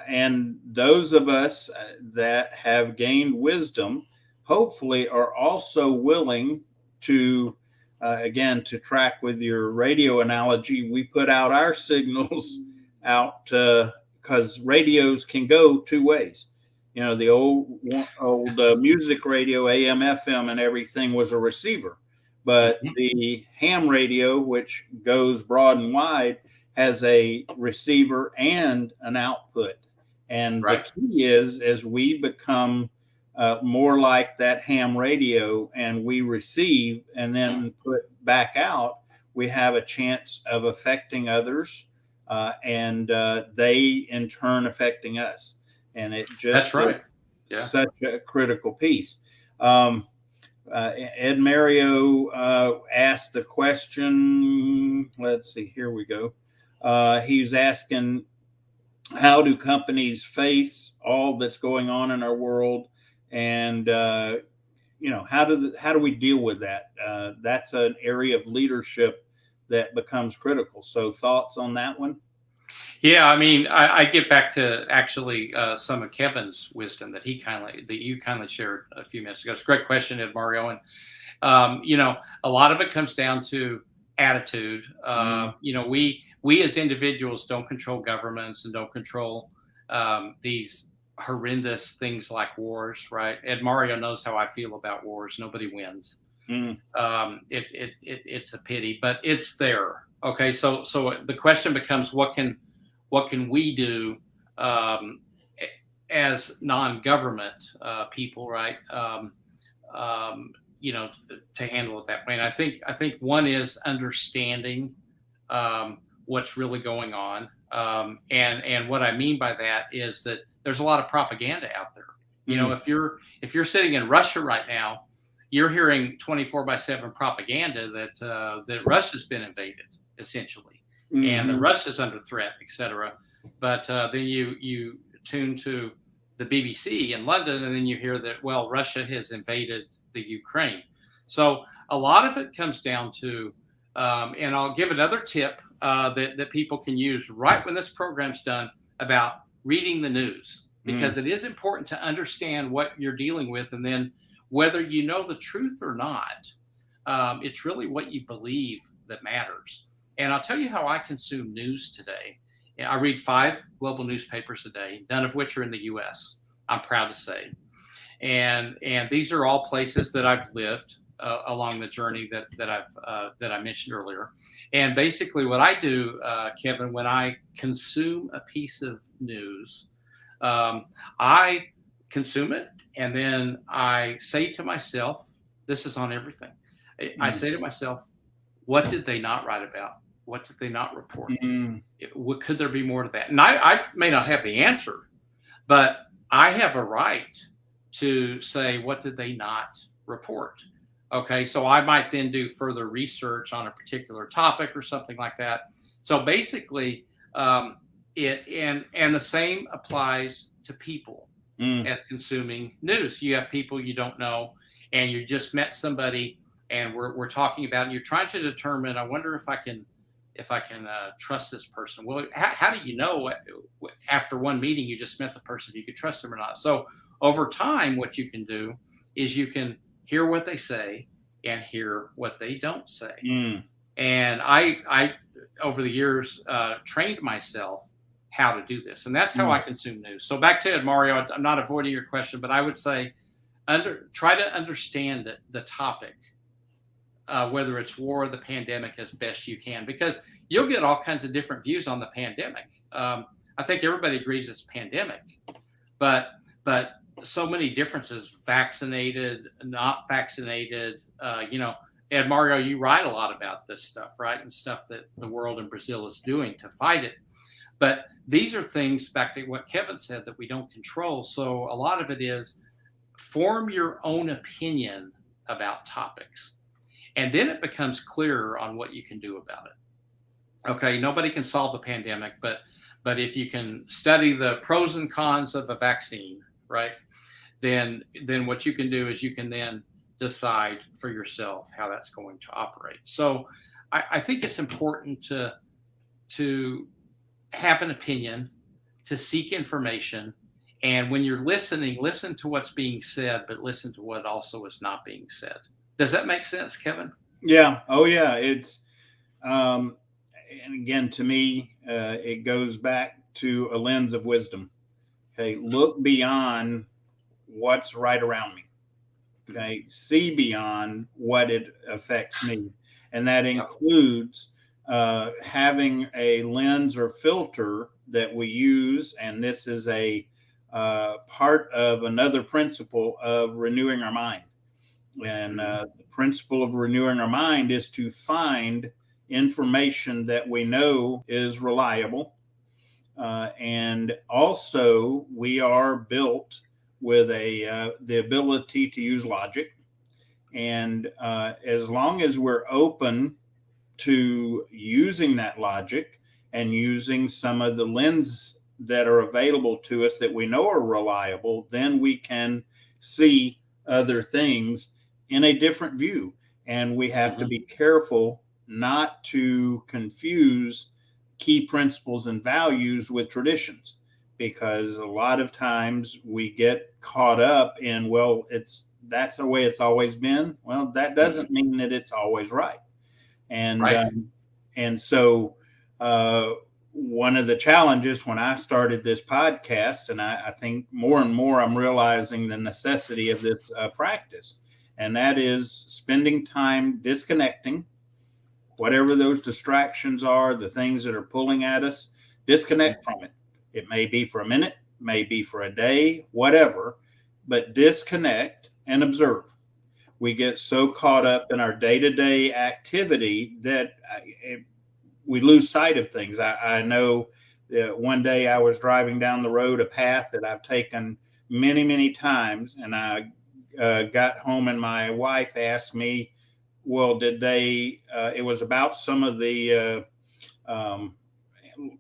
and those of us that have gained wisdom, hopefully, are also willing to, again, to track with your radio analogy, we put out our signals out because radios can go two ways. You know, the old music radio, AM, FM, and everything was a receiver. But the ham radio, which goes broad and wide, has a receiver and an output. And the key is, as we become more like that ham radio and we receive and then put back out, we have a chance of affecting others and they in turn affecting us. And it just is such a critical piece. Ed Mario asked the question. Let's see, here we go. He's asking, how do companies face all that's going on in our world? And, how do we deal with that? That's an area of leadership that becomes critical. So thoughts on that one? Yeah, I mean, I get back to actually some of Kevin's wisdom that you kindly shared a few minutes ago. It's a great question, Ed Mario, and a lot of it comes down to attitude. We as individuals don't control governments and don't control these horrendous things like wars, right? Ed Mario knows how I feel about wars. Nobody wins. It's a pity, but it's there. Okay, so the question becomes, what can we do as non-government people, right? To handle it that way. And I think one is understanding what's really going on. And what I mean by that is that there's a lot of propaganda out there. If you're sitting in Russia right now, you're hearing 24/7 propaganda that Russia's been invaded, essentially, and that Russia's under threat, etc. But then you tune to the BBC in London, and then you hear that, well, Russia has invaded the Ukraine. So a lot of it comes down to, and I'll give another tip that people can use right when this program's done, about reading the news, because it is important to understand what you're dealing with, and then whether you know the truth or not, it's really what you believe that matters. And I'll tell you how I consume news today. I read 5 global newspapers a day, none of which are in the U.S., I'm proud to say. And these are all places that I've lived along the journey that I mentioned earlier. And basically what I do, Kevin, when I consume a piece of news, I consume it, and then I say to myself, this is on everything. I say to myself, what did they not write about? What did they not report? Could there be more to that? And I may not have the answer, but I have a right to say, what did they not report? Okay, so I might then do further research on a particular topic or something like that. So basically, and the same applies to people as consuming news. You have people you don't know, and you just met somebody, and we're talking about it, and you're trying to determine, I wonder if I can trust this person. Well, how do you know after one meeting you just met the person if you could trust them or not? So over time, what you can do is you can hear what they say and hear what they don't say. And I over the years trained myself how to do this, and that's how I consume news. So back to Ed Mario, I'm not avoiding your question, but I would say try to understand the topic, whether it's war or the pandemic, as best you can, because you'll get all kinds of different views on the pandemic. I think everybody agrees it's pandemic, but so many differences: vaccinated, not vaccinated. Ed Mario, you write a lot about this stuff, right? And stuff that the world in Brazil is doing to fight it. But these are things, back to what Kevin said, that we don't control. So a lot of it is form your own opinion about topics. And then it becomes clearer on what you can do about it. Okay, nobody can solve the pandemic, but if you can study the pros and cons of a vaccine, right, then what you can do is you can then decide for yourself how that's going to operate. So I think it's important to have an opinion, to seek information, and when you're listening, listen to what's being said, but listen to what also is not being said. Does that make sense, Kevin? Yeah. Oh, yeah. It's and again, to me, it goes back to a lens of wisdom. Okay, look beyond what's right around me. Okay, see beyond what it affects me, and that includes having a lens or filter that we use. And this is a part of another principle of renewing our mind. And the principle of renewing our mind is to find information that we know is reliable. And also, we are built with the ability to use logic. And as long as we're open to using that logic and using some of the lenses that are available to us that we know are reliable, then we can see other things in a different view. And we have to be careful not to confuse key principles and values with traditions, because a lot of times we get caught up in, well, that's the way it's always been. Well, that doesn't mean that it's always right. And and so one of the challenges when I started this podcast, and I think more and more I'm realizing the necessity of this practice, and that is spending time disconnecting. Whatever those distractions are, the things that are pulling at us, disconnect from it. It may be for a minute, may be for a day, whatever, but disconnect and observe. We get so caught up in our day-to-day activity that we lose sight of things. I know that one day I was driving down the road, a path that I've taken many, many times, and I got home and my wife asked me, well, did they, it was about some of the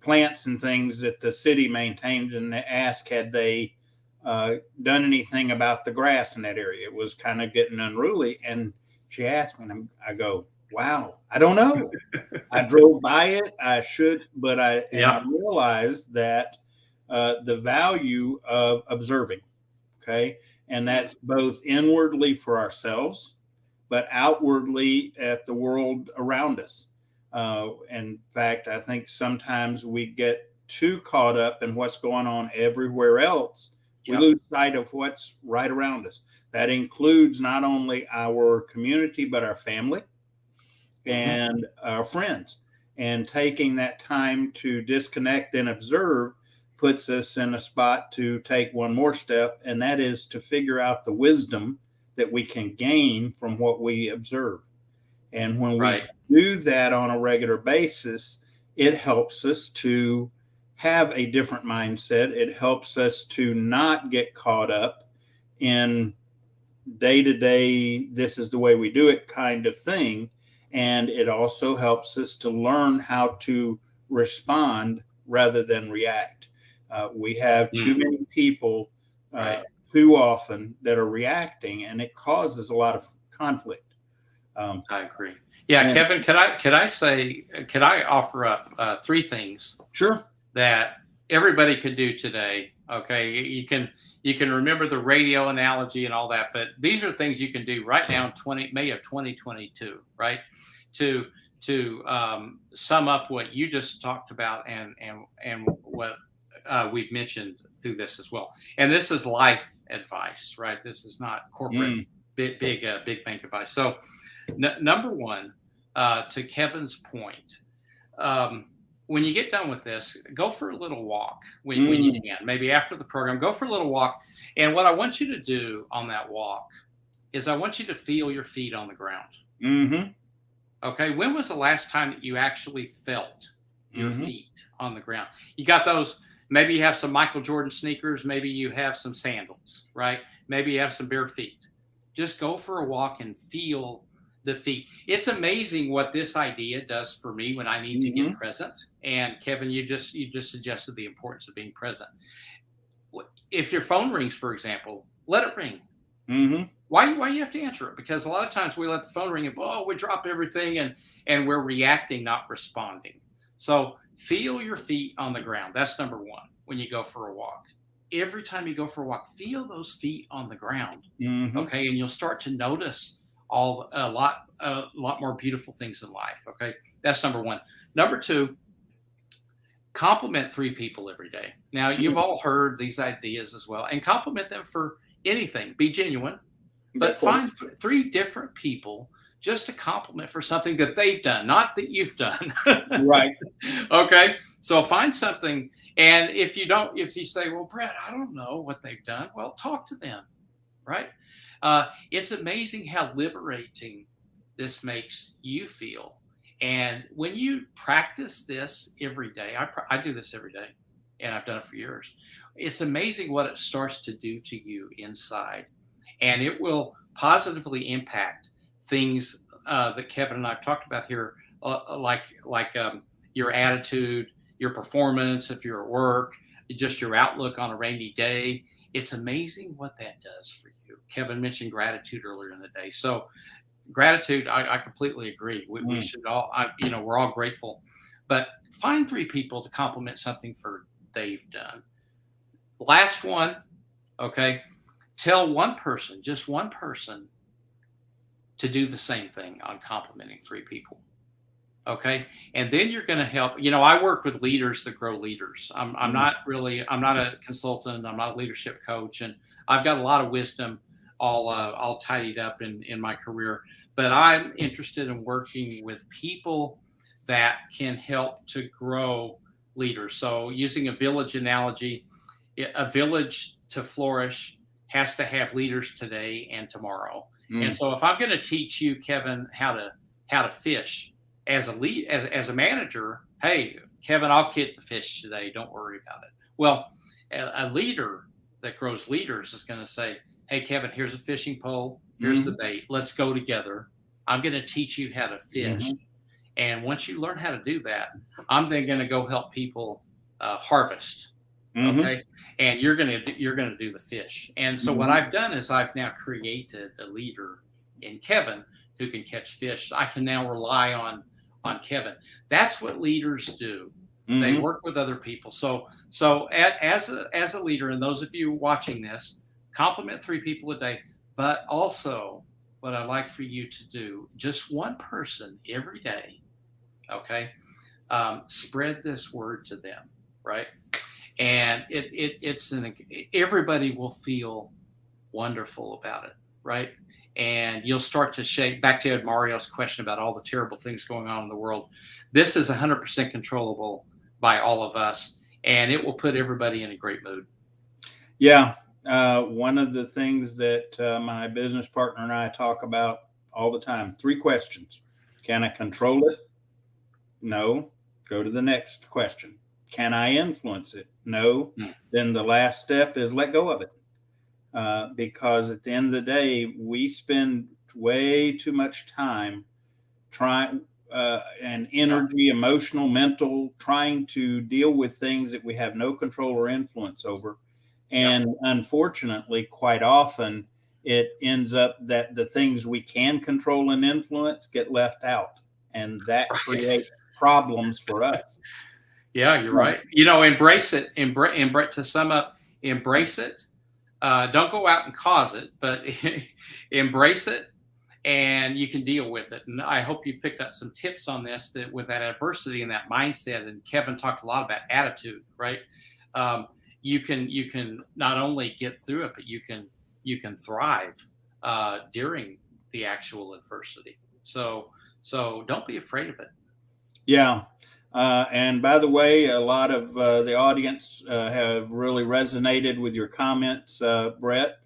plants and things that the city maintained, and they asked, had they done anything about the grass in that area? It was kind of getting unruly. And she asked me, and I go, wow, I don't know. I drove by it. I should, but I realized that the value of observing, okay? And that's both inwardly for ourselves, but outwardly at the world around us. In fact, I think sometimes we get too caught up in what's going on everywhere else. We lose sight of what's right around us. That includes not only our community, but our family and our friends. And taking that time to disconnect and observe puts us in a spot to take one more step, and that is to figure out the wisdom that we can gain from what we observe. And when we do that on a regular basis, it helps us to have a different mindset. It helps us to not get caught up in day-to-day, this is the way we do it kind of thing. And it also helps us to learn how to respond rather than react. We have too many people too often that are reacting, and it causes a lot of conflict. I agree. Yeah, Kevin, could I offer up three things? Sure. That everybody could do today. Okay, you can remember the radio analogy and all that, but these are things you can do right now in May of 2022, right? To sum up what you just talked about and what we've mentioned through this as well. And this is life advice, right? This is not corporate big bank advice. So number one, to Kevin's point, when you get done with this, go for a little walk when you can. Maybe after the program, go for a little walk. And what I want you to do on that walk is I want you to feel your feet on the ground. Okay. When was the last time that you actually felt your feet on the ground? You got those, maybe you have some Michael Jordan sneakers. Maybe you have some sandals, right? Maybe you have some bare feet. Just go for a walk and feel the feet. It's amazing what this idea does for me when I need to get present. And Kevin, you just suggested the importance of being present. if your phone rings, for example, let it ring. Mm-hmm. Why you have to answer it? Because a lot of times we let the phone ring and we drop everything and we're reacting, not responding. So feel your feet on the ground. That's number one when you go for a walk. Every time you go for a walk, feel those feet on the ground. Mm-hmm. Okay, and you'll start to notice a lot more beautiful things in life. Okay, that's number one. Number two, compliment 3 people every day. Now you've all heard these ideas as well, and compliment them for anything. Be genuine, but find 3 different people just to compliment for something that they've done, not that you've done. Right. Okay, so find something. And if you say, well, Bret, I don't know what they've done, well, talk to them, right? It's amazing how liberating this makes you feel. And when you practice this every day, I do this every day, and I've done it for years. It's amazing what it starts to do to you inside. And it will positively impact things that Kevin and I have talked about here, like your attitude, your performance, if you're at work, just your outlook on a rainy day. It's amazing what that does for you. Kevin mentioned gratitude earlier in the day. So gratitude, I completely agree. We should all, we're all grateful. But find 3 people to compliment something for they've done. Last one, okay, tell one person, just one person, to do the same thing on complimenting 3 people. Okay. And then you're going to help. I work with leaders that grow leaders. I'm not a consultant. I'm not a leadership coach. And I've got a lot of wisdom all tidied up in my career. But I'm interested in working with people that can help to grow leaders. So using a village analogy, a village to flourish has to have leaders today and tomorrow. And so if I'm going to teach you, Kevin, how to fish as a manager, hey, Kevin, I'll get the fish today. Don't worry about it. Well, a leader that grows leaders is going to say, hey, Kevin, here's a fishing pole. Here's the bait. Let's go together. I'm going to teach you how to fish. And once you learn how to do that, I'm then going to go help people harvest. Okay. And you're going to do the fish. And so what I've done is I've now created a leader in Kevin who can catch fish. I can now rely on Kevin. That's what leaders do. They work with other people. So as a leader, and those of you watching this, compliment 3 people a day, but also what I'd like for you to do, just one person every day. Okay. Spread this word to them. Right. And everybody will feel wonderful about it. Right. And you'll start to shape, back to Ed Mario's question about all the terrible things going on in the world. This is 100% controllable by all of us, and it will put everybody in a great mood. Yeah. One of the things that my business partner and I talk about all the time, 3 questions. Can I control it? No. Go to the next question. Can I influence it? No. Then the last step is let go of it. Because at the end of the day, we spend way too much time trying and energy, emotional, mental, trying to deal with things that we have no control or influence over. And unfortunately, quite often it ends up that the things we can control and influence get left out. And that creates problems for us. Yeah, you're right. Embrace it. To sum up, embrace it. Don't go out and cause it, but embrace it, and you can deal with it. And I hope you picked up some tips on this, that with that adversity and that mindset. And Kevin talked a lot about attitude, right? You can not only get through it, but you can thrive during the actual adversity. So don't be afraid of it. Yeah. And by the way, a lot of the audience have really resonated with your comments, Bret,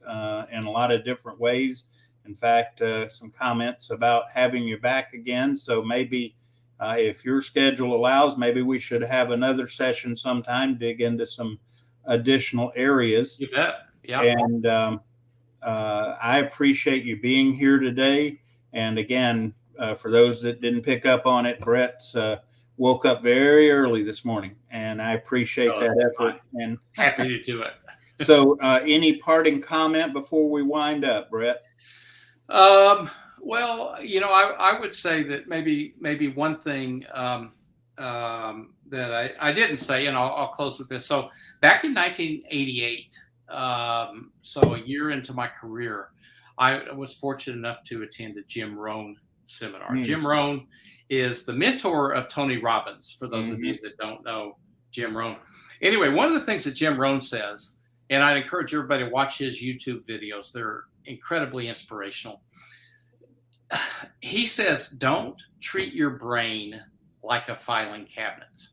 in a lot of different ways. In fact, some comments about having you back again. So maybe if your schedule allows, maybe we should have another session sometime, dig into some additional areas. You bet. Yeah. And I appreciate you being here today. And again, for those that didn't pick up on it, Bret's woke up very early this morning, and I appreciate that effort. And happy to do it. So, any parting comment before we wind up, Bret? Well, I would say that maybe one thing that I didn't say, and I'll close with this. So back in 1988, so a year into my career, I was fortunate enough to attend a Jim Rohn seminar. Mm. Jim Rohn is the mentor of Tony Robbins, for those of Mm-hmm. you that don't know Jim Rohn. Anyway, one of the things that Jim Rohn says, and I'd encourage everybody to watch his YouTube videos, they're incredibly inspirational. He says, don't treat your brain like a filing cabinet.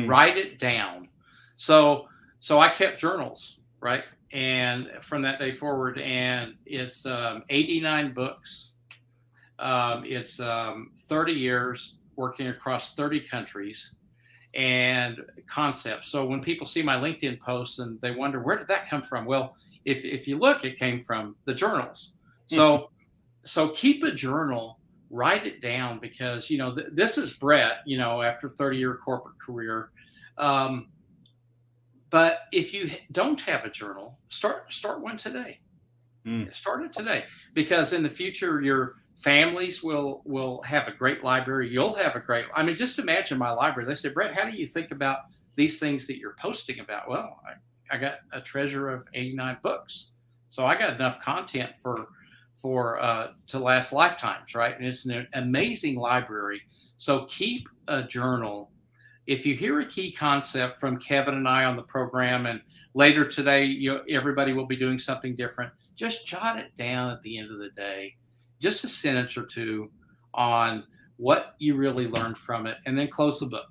Write it down. So I kept journals, right? And from that day forward, and it's 89 books. It's 30 years working across 30 countries and concepts. So when people see my LinkedIn posts and they wonder, where did that come from? Well, if you look, it came from the journals. So keep a journal, write it down, because, this is Bret, after 30-year corporate career. But if you don't have a journal, start one today. Start it today, because in the future, your families will have a great library. You'll have just imagine my library. They said, Bret, how do you think about these things that you're posting about? Well, I got a treasure of 89 books. So I got enough content to last lifetimes, right? And it's an amazing library. So keep a journal. If you hear a key concept from Kevin and I on the program, and later today, everybody will be doing something different, just jot it down at the end of the day, just a sentence or two on what you really learned from it, and then close the book,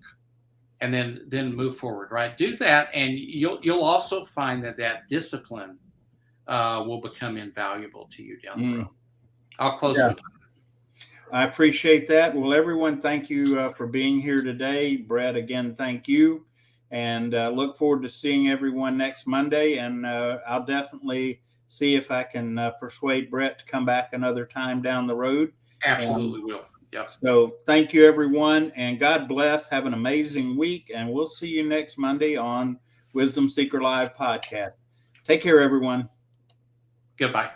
and then move forward, right? Do that, and you'll also find that discipline will become invaluable to you down the road. I'll close with that. I appreciate that. Well, everyone, thank you for being here today. Bret, again, thank you. And look forward to seeing everyone next Monday. And I'll definitely see if I can persuade Bret to come back another time down the road. Absolutely will. Yep. So thank you, everyone. And God bless. Have an amazing week. And we'll see you next Monday on Wisdom Seeker Live podcast. Take care, everyone. Goodbye.